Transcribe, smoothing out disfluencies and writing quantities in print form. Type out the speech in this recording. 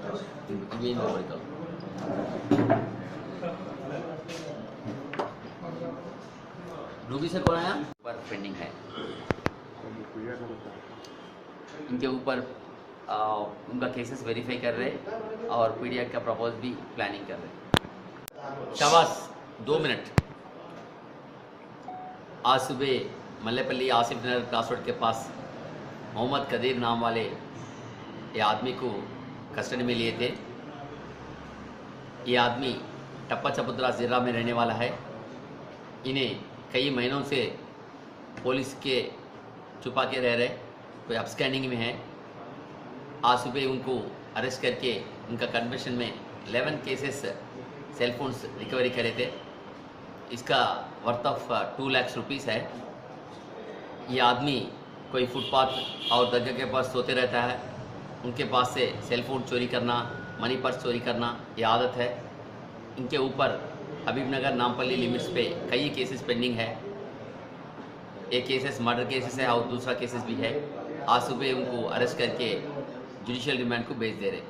Again, America. Ruby से कौन आया? पर पेंडिंग है इनके ऊपर। उनका केसेस वेरीफाई कर रहे और पीडीएफ का प्रपोज भी प्लानिंग कर रहे। शाबाश, 2 मिनट। आज सुबह मल्लेपल्ली आसिफ नगर क्रॉस रोड के पास मोहम्मद कदीर नाम वाले ये आदमी को कस्टडी में लिए थे। ये आदमी टप्पा चबुद्रा ज़िला में रहने वाला है। इन्हें कई महीनों से पुलिस के छुपा के रह रहे, कोई अपस्टैंडिंग में है। आज सुबह उनको अरेस्ट करके उनका कन्फेशन में 11 केसेस सेलफोन्स रिकवरी करे थे। इसका वर्थ ऑफ 2 लाख रुपीस है। ये आदमी कोई फुटपाथ और दरगाह के पास सोते रहता है। उनके पास से सेलफोन चोरी करना, मनी पर्स चोरी करना ये आदत है। इनके ऊपर हबीबनगर नामपल्ली लिमिट्स पे कई केसेस पेंडिंग है। एक केसेस मर्डर केसेस है और दूसरा केसेस भी है। आज सुबह उनको अरेस्ट करके जुडिशियल रिमांड को भेज दे रहे।